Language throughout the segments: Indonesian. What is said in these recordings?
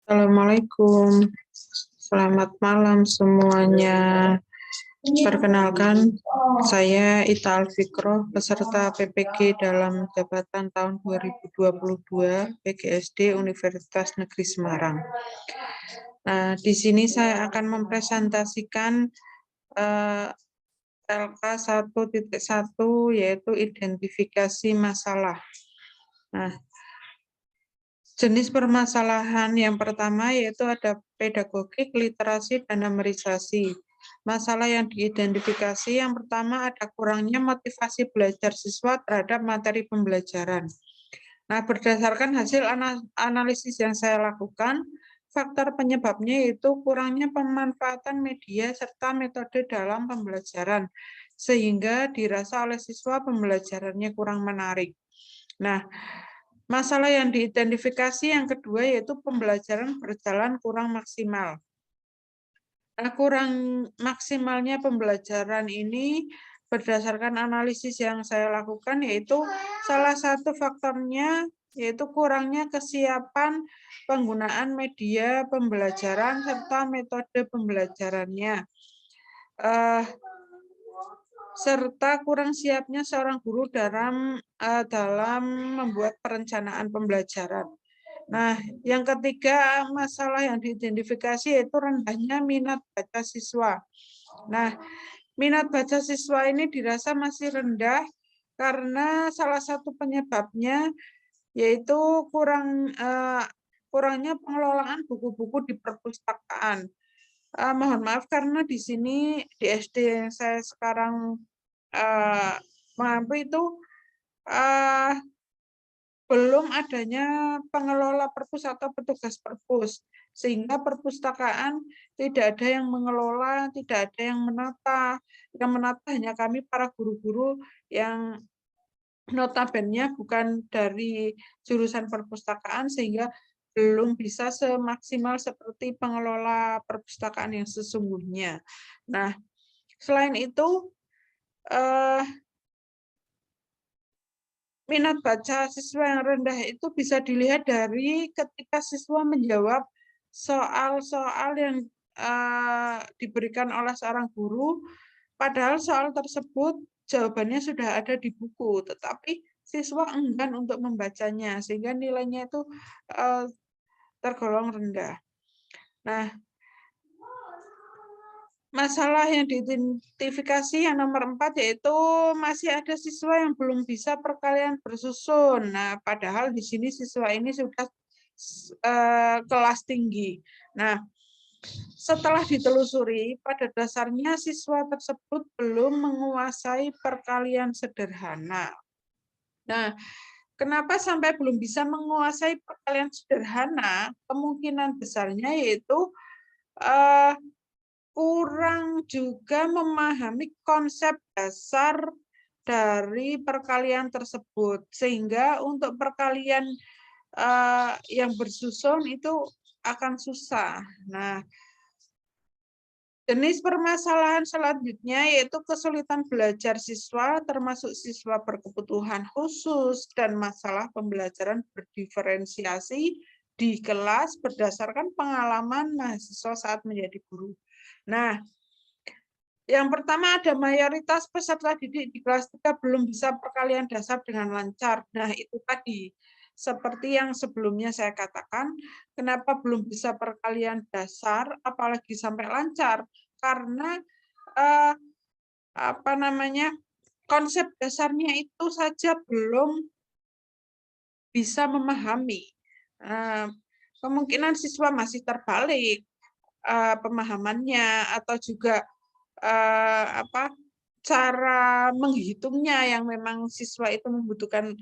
Assalamualaikum, selamat malam semuanya. Perkenalkan, saya Ita Alfikroh, peserta PPG dalam jabatan tahun 2022 PGSD Universitas Negeri Semarang. Nah, di sini saya akan mempresentasikan LK 1.1 yaitu identifikasi masalah. Nah, jenis permasalahan yang pertama yaitu ada pedagogik, literasi, dan numerisasi. Masalah yang diidentifikasi yang pertama ada kurangnya motivasi belajar siswa terhadap materi pembelajaran. Nah, berdasarkan hasil analisis yang saya lakukan, faktor penyebabnya yaitu kurangnya pemanfaatan media serta metode dalam pembelajaran, sehingga dirasa oleh siswa pembelajarannya kurang menarik. Nah, masalah yang diidentifikasi yang kedua yaitu pembelajaran berjalan kurang maksimal. Nah, kurang maksimalnya pembelajaran ini berdasarkan analisis yang saya lakukan yaitu salah satu faktornya yaitu kurangnya kesiapan penggunaan media pembelajaran serta metode pembelajarannya. Serta kurang siapnya seorang guru dalam membuat perencanaan pembelajaran. Nah, yang ketiga masalah yang diidentifikasi yaitu rendahnya minat baca siswa. Nah, minat baca siswa ini dirasa masih rendah karena salah satu penyebabnya yaitu kurangnya pengelolaan buku-buku di perpustakaan. Mohon maaf karena di sini di SD yang saya sekarang mampu itu belum adanya pengelola perpus atau petugas perpus, sehingga perpustakaan tidak ada yang mengelola, tidak ada yang menata. Yang menata hanya kami para guru-guru yang notabene bukan dari jurusan perpustakaan, sehingga belum bisa semaksimal seperti pengelola perpustakaan yang sesungguhnya. Nah, selain itu, minat baca siswa yang rendah itu bisa dilihat dari ketika siswa menjawab soal-soal yang diberikan oleh seorang guru, padahal soal tersebut jawabannya sudah ada di buku, tetapi siswa enggan untuk membacanya, sehingga nilainya itu tergolong rendah. Nah, masalah yang diidentifikasi yang nomor 4 yaitu masih ada siswa yang belum bisa perkalian bersusun. Nah, padahal di sini siswa ini sudah kelas tinggi. Nah, setelah ditelusuri, pada dasarnya siswa tersebut belum menguasai perkalian sederhana. Nah, kenapa sampai belum bisa menguasai perkalian sederhana? Kemungkinan besarnya yaitu kurang juga memahami konsep dasar dari perkalian tersebut, sehingga untuk perkalian yang bersusun itu akan susah. Nah, jenis permasalahan selanjutnya yaitu kesulitan belajar siswa, termasuk siswa berkebutuhan khusus dan masalah pembelajaran berdiferensiasi di kelas berdasarkan pengalaman mahasiswa saat menjadi guru. Nah, yang pertama ada mayoritas peserta didik di kelas 3 belum bisa perkalian dasar dengan lancar. Nah, itu tadi. Seperti yang sebelumnya saya katakan, kenapa belum bisa perkalian dasar, apalagi sampai lancar? Karena konsep dasarnya itu saja belum bisa memahami. Kemungkinan siswa masih terbalik pemahamannya atau juga cara menghitungnya yang memang siswa itu membutuhkan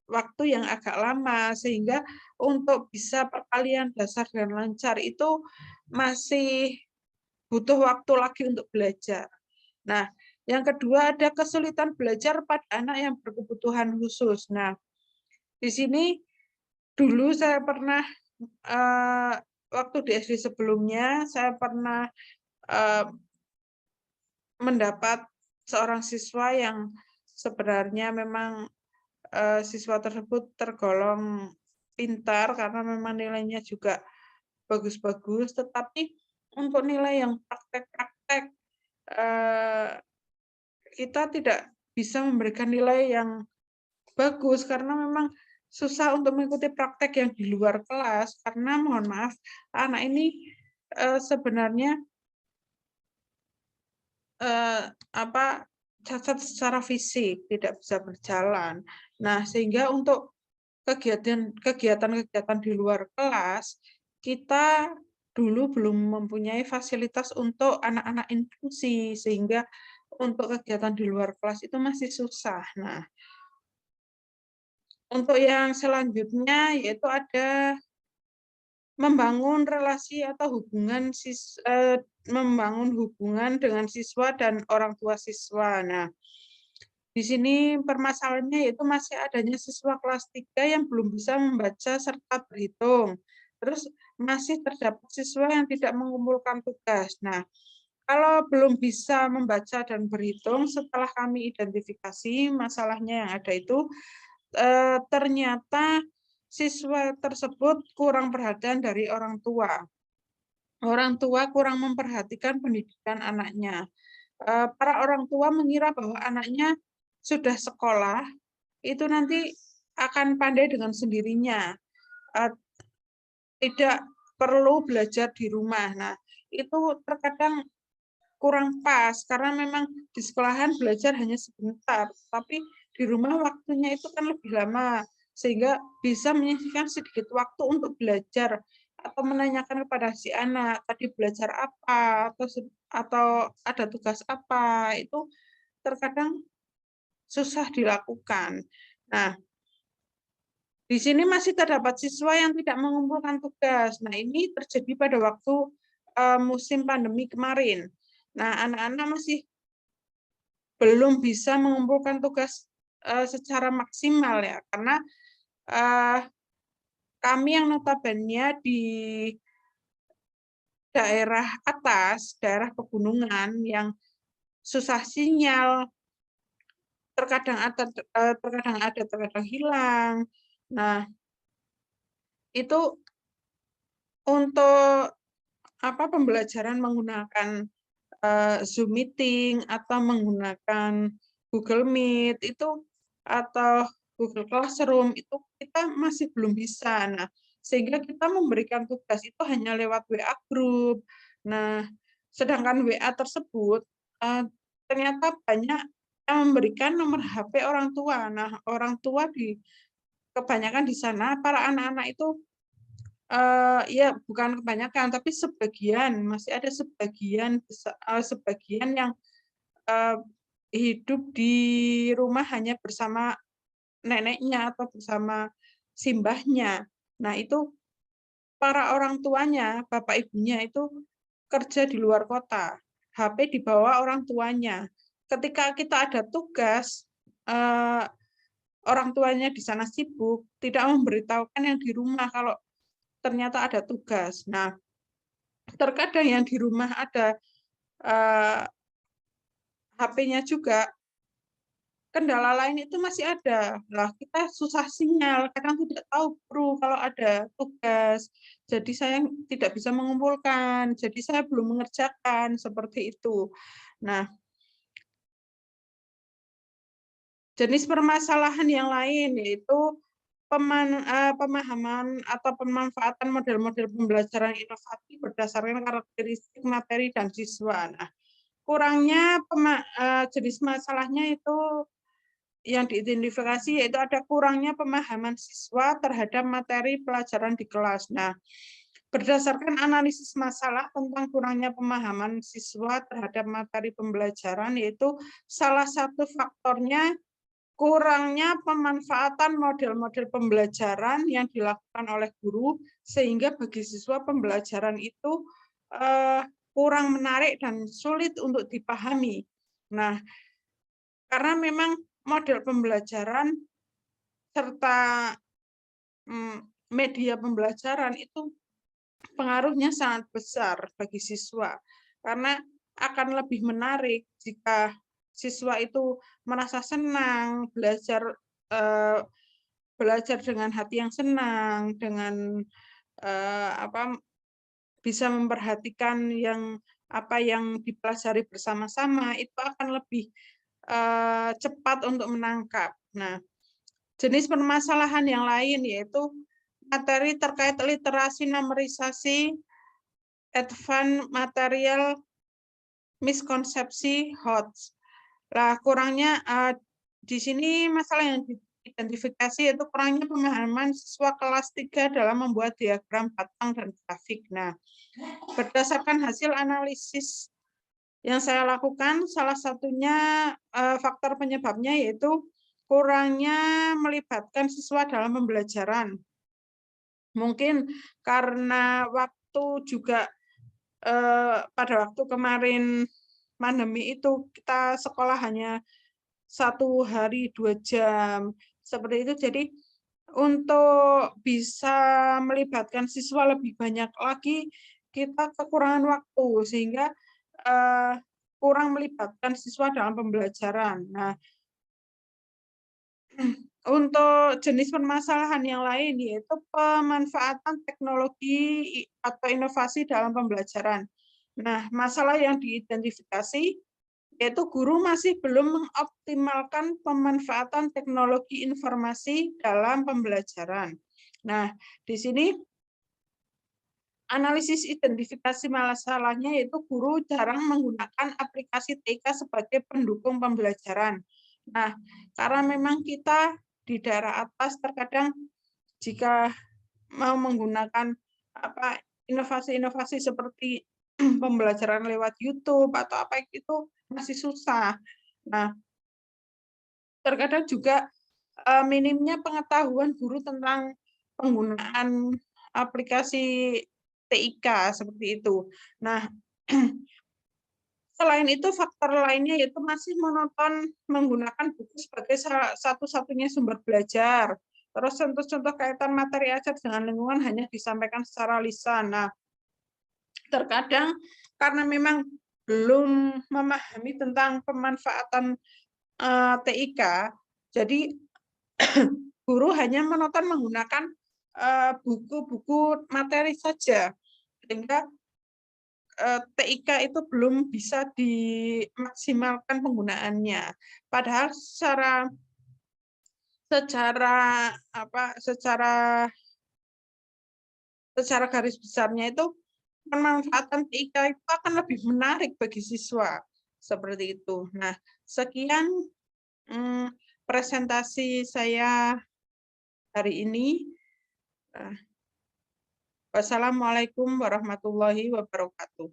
waktu yang agak lama, sehingga untuk bisa perkalian dasar dan lancar itu masih butuh waktu lagi untuk belajar. Nah, yang kedua ada kesulitan belajar pada anak yang berkebutuhan khusus. Nah, di sini dulu saya pernah waktu di SD sebelumnya saya pernah mendapat seorang siswa yang sebenarnya memang siswa tersebut tergolong pintar karena memang nilainya juga bagus-bagus, tetapi untuk nilai yang praktek-praktek, kita tidak bisa memberikan nilai yang bagus karena memang susah untuk mengikuti praktek yang di luar kelas, karena mohon maaf, anak ini, sebenarnya, cacat secara fisik, tidak bisa berjalan. Nah, sehingga untuk kegiatan-kegiatan di luar kelas, kita dulu belum mempunyai fasilitas untuk anak-anak inklusi, sehingga untuk kegiatan di luar kelas itu masih susah. Nah, untuk yang selanjutnya yaitu ada membangun relasi atau membangun hubungan dengan siswa dan orang tua siswa. Nah, di sini permasalahannya yaitu masih adanya siswa kelas 3 yang belum bisa membaca serta berhitung. Terus masih terdapat siswa yang tidak mengumpulkan tugas. Nah, kalau belum bisa membaca dan berhitung, setelah kami identifikasi masalahnya yang ada itu, ternyata siswa tersebut kurang perhatian dari orang tua. Orang tua kurang memperhatikan pendidikan anaknya. Para orang tua mengira bahwa anaknya sudah sekolah, itu nanti akan pandai dengan sendirinya, tidak perlu belajar di rumah. Nah, itu terkadang kurang pas, karena memang di sekolahan belajar hanya sebentar, tapi di rumah waktunya itu kan lebih lama, sehingga bisa menyisihkan sedikit waktu untuk belajar atau menanyakan kepada si anak tadi belajar apa atau ada tugas apa, itu terkadang susah dilakukan. Nah, di sini masih terdapat siswa yang tidak mengumpulkan tugas. Nah, ini terjadi pada waktu musim pandemi kemarin. Nah, anak-anak masih belum bisa mengumpulkan tugas secara maksimal ya, karena kami yang notabene di daerah atas, daerah pegunungan yang susah sinyal, terkadang ada, terkadang hilang. Nah, itu untuk pembelajaran menggunakan Zoom meeting atau menggunakan Google Meet itu atau Google Classroom itu kita masih belum bisa. Nah, sehingga kita memberikan tugas itu hanya lewat WA group. Nah, sedangkan WA tersebut ternyata banyak yang memberikan nomor HP orang tua. Nah, orang tua kebanyakan di sana para anak-anak itu ya bukan kebanyakan, tapi sebagian, masih ada sebagian yang hidup di rumah hanya bersama neneknya atau bersama simbahnya. Nah, itu para orang tuanya, bapak ibunya itu kerja di luar kota, HP dibawa orang tuanya. Ketika kita ada tugas, orang tuanya di sana sibuk, tidak memberitahukan yang di rumah kalau ternyata ada tugas. Nah, terkadang yang di rumah ada HP-nya juga, kendala lain itu masih ada. Lah, kita susah sinyal, kadang tidak tahu Bro kalau ada tugas. Jadi saya tidak bisa mengumpulkan, jadi saya belum mengerjakan, seperti itu. Nah, jenis permasalahan yang lain yaitu pemahaman atau pemanfaatan model-model pembelajaran inovatif berdasarkan karakteristik materi dan siswa. Nah, kurangnya jenis masalahnya itu yang diidentifikasi yaitu ada kurangnya pemahaman siswa terhadap materi pelajaran di kelas. Nah, berdasarkan analisis masalah tentang kurangnya pemahaman siswa terhadap materi pembelajaran, yaitu salah satu faktornya kurangnya pemanfaatan model-model pembelajaran yang dilakukan oleh guru, sehingga bagi siswa pembelajaran itu kurang menarik dan sulit untuk dipahami. Nah, karena memang model pembelajaran serta media pembelajaran itu pengaruhnya sangat besar bagi siswa, karena akan lebih menarik jika siswa itu merasa senang belajar eh, belajar dengan hati yang senang, dengan bisa memperhatikan apa yang dipelajari bersama-sama, itu akan lebih cepat untuk menangkap. Nah, jenis permasalahan yang lain yaitu materi terkait literasi numerisasi, advance material, miskonsepsi, HOTS. Lah kurangnya di sini masalah yang diidentifikasi yaitu kurangnya pemahaman siswa kelas 3 dalam membuat diagram batang dan grafik. Nah, berdasarkan hasil analisis yang saya lakukan, salah satunya faktor penyebabnya yaitu kurangnya melibatkan siswa dalam pembelajaran. Mungkin karena waktu juga pada waktu kemarin pandemi itu kita sekolah hanya 1 hari 2 jam, seperti itu. Jadi untuk bisa melibatkan siswa lebih banyak lagi, kita kekurangan waktu, sehingga kurang melibatkan siswa dalam pembelajaran. Nah, untuk jenis permasalahan yang lain yaitu pemanfaatan teknologi atau inovasi dalam pembelajaran. Nah, masalah yang diidentifikasi yaitu guru masih belum mengoptimalkan pemanfaatan teknologi informasi dalam pembelajaran. Nah, di sini analisis identifikasi masalahnya yaitu guru jarang menggunakan aplikasi TK sebagai pendukung pembelajaran. Nah, karena memang kita di daerah atas terkadang jika mau menggunakan inovasi-inovasi seperti pembelajaran lewat YouTube atau apa itu masih susah. Nah, terkadang juga minimnya pengetahuan guru tentang penggunaan aplikasi TIK seperti itu. Nah, selain itu faktor lainnya yaitu masih monoton menggunakan buku sebagai satu-satunya sumber belajar. Terus contoh-contoh kaitan materi ajar dengan lingkungan hanya disampaikan secara lisan. Nah, terkadang karena memang belum memahami tentang pemanfaatan TIK, jadi guru hanya menonton menggunakan buku-buku materi saja, sehingga TIK itu belum bisa dimaksimalkan penggunaannya. Padahal secara garis besarnya itu pemanfaatan TIK itu akan lebih menarik bagi siswa, seperti itu. Nah, sekian presentasi saya hari ini. Wassalamualaikum warahmatullahi wabarakatuh.